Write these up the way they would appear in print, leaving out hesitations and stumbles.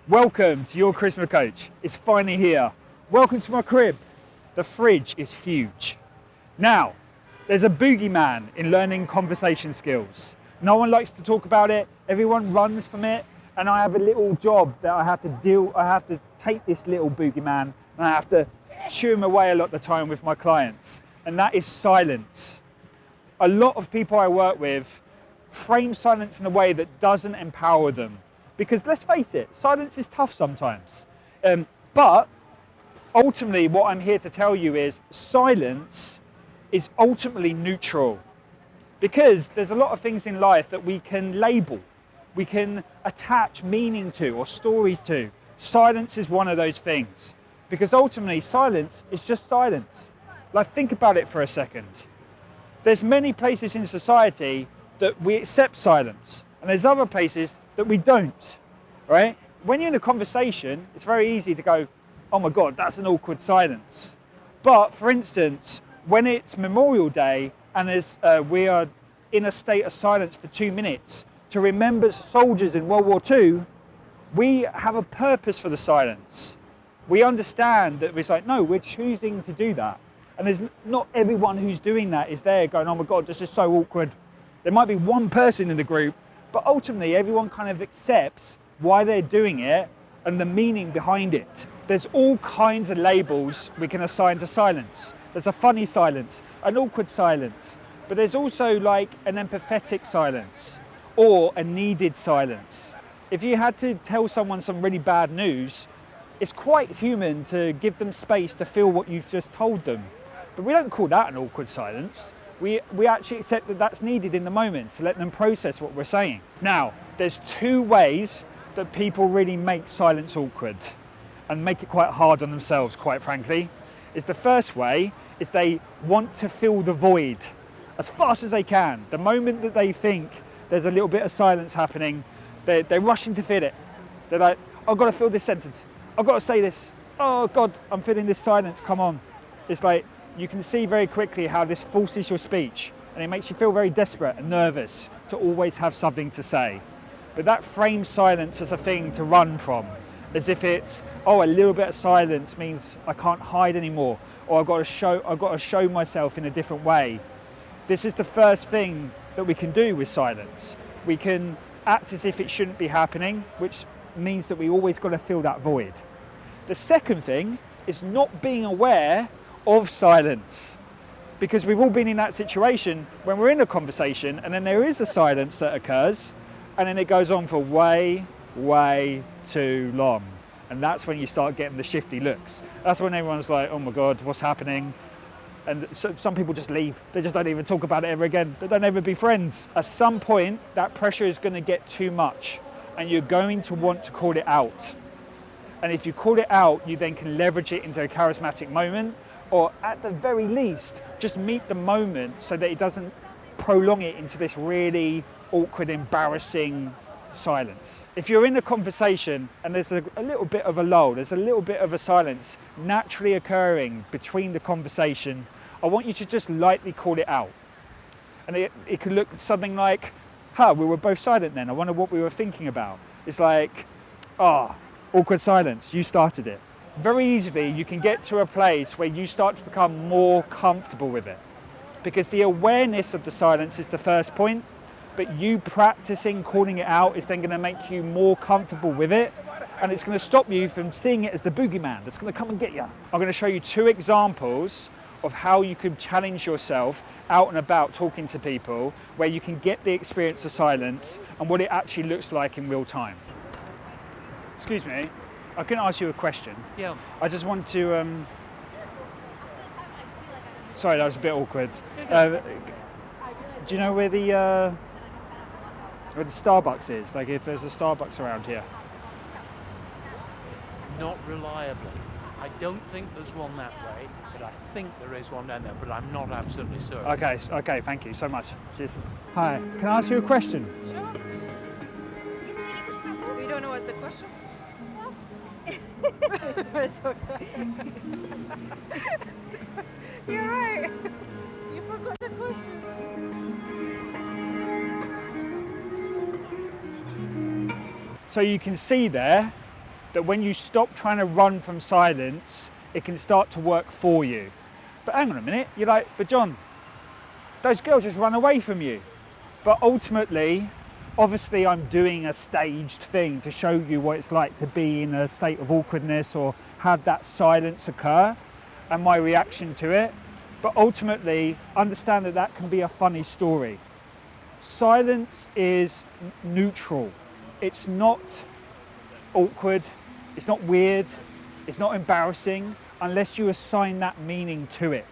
Welcome to your charisma coach. It's finally here. Welcome to my crib. The fridge is huge. Now, there's a boogeyman in learning conversation skills. No one likes to talk about it. Everyone runs from it. And I have a little job that I have to take this little boogeyman and I have to chew him away a lot of the time with my clients. And that is silence. A lot of people I work with frame silence in a way that doesn't empower them. Because let's face it, silence is tough sometimes. But ultimately what I'm here to tell you is silence is ultimately neutral. Because there's a lot of things in life that we can label, we can attach meaning to or stories to. Silence is one of those things. Because ultimately silence is just silence. Like, think about it for a second. There's many places in society that we accept silence, and there's other places that we don't, right? When you're in a conversation, it's very easy to go, oh my God, that's an awkward silence. But for instance, when it's Memorial Day and we are in a state of silence for 2 minutes to remember soldiers in World War II, we have a purpose for the silence. We understand that it's like, no, we're choosing to do that. And there's not everyone who's doing that is there going, oh my God, this is so awkward. There might be one person in the group, but ultimately everyone kind of accepts why they're doing it and the meaning behind it. There's all kinds of labels we can assign to silence. There's a funny silence, an awkward silence, but there's also like an empathetic silence or a needed silence. If you had to tell someone some really bad news, it's quite human to give them space to feel what you've just told them. But we don't call that an awkward silence. We actually accept that that's needed in the moment to let them process what we're saying. Now, there's two ways that people really make silence awkward and make it quite hard on themselves, quite frankly. The first way is they want to fill the void as fast as they can. The moment that they think there's a little bit of silence happening, they're rushing to fill it. They're like, I've got to fill this sentence. I've got to say this. Oh God, I'm filling this silence, come on. It's like, you can see very quickly how this forces your speech and it makes you feel very desperate and nervous to always have something to say. But that frames silence as a thing to run from, as if it's, oh, a little bit of silence means I can't hide anymore, or I've got to show myself in a different way. This is the first thing that we can do with silence. We can act as if it shouldn't be happening, which means that we always got to fill that void. The second thing is not being aware of silence, because we've all been in that situation when we're in a conversation and then there is a silence that occurs and then it goes on for way too long, and that's when you start getting the shifty looks. That's when everyone's like, oh my God, what's happening? And so some people just leave. They just don't even talk about it ever again. They don't ever be friends. At some point that pressure is going to get too much and you're going to want to call it out. And if you call it out, you then can leverage it into a charismatic moment, or at the very least, just meet the moment so that it doesn't prolong it into this really awkward, embarrassing silence. If you're in a conversation and there's a little bit of a lull, there's a little bit of a silence naturally occurring between the conversation, I want you to just lightly call it out. And it could look something like, we were both silent then. I wonder what we were thinking about. It's like, awkward silence, you started it. Very easily you can get to a place where you start to become more comfortable with it, because the awareness of the silence is the first point, but you practicing calling it out is then going to make you more comfortable with it, and it's going to stop you from seeing it as the boogeyman that's going to come and get you. I'm going to show you two examples of how you can challenge yourself out and about talking to people, where you can get the experience of silence and what it actually looks like in real time. Excuse me. I can ask you a question. Yeah. I just want to, sorry, that was a bit awkward. Do you know where the Starbucks is? Like, if there's a Starbucks around here? Not reliably. I don't think there's one that way, but I think there is one down there, but I'm not absolutely certain. Okay, thank you so much. Cheers. Hi, can I ask you a question? Sure. You don't know what's the question? It's okay. You're right. You forgot the question. So you can see there that when you stop trying to run from silence, it can start to work for you. But hang on a minute, you're like, but John, those girls just run away from you. But ultimately, obviously I'm doing a staged thing to show you what it's like to be in a state of awkwardness or have that silence occur and my reaction to it. But ultimately, understand that that can be a funny story. Silence is neutral. It's not awkward, it's not weird, it's not embarrassing unless you assign that meaning to it.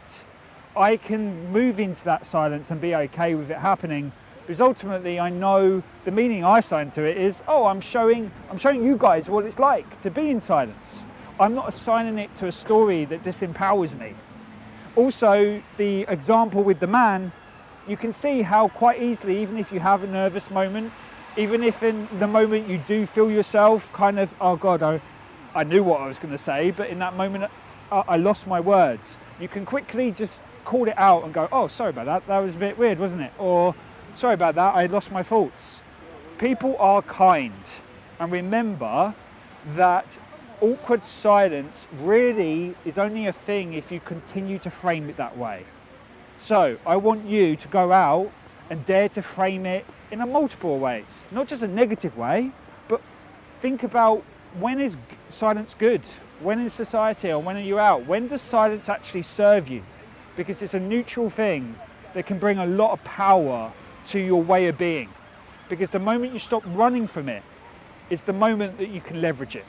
I can move into that silence and be okay with it happening because ultimately I know the meaning I assign to it is, oh, I'm showing you guys what it's like to be in silence. I'm not assigning it to a story that disempowers me. Also, the example with the man, you can see how quite easily, even if you have a nervous moment, even if in the moment you do feel yourself kind of, oh God, I knew what I was going to say, but in that moment I lost my words. You can quickly just call it out and go, oh, sorry about that. That was a bit weird, wasn't it? Or, sorry about that, I lost my thoughts. People are kind. And remember that awkward silence really is only a thing if you continue to frame it that way. So I want you to go out and dare to frame it in a multiple ways, not just a negative way, but think about when is silence good? When in society or when are you out? When does silence actually serve you? Because it's a neutral thing that can bring a lot of power to your way of being. Because the moment you stop running from it, it's the moment that you can leverage it.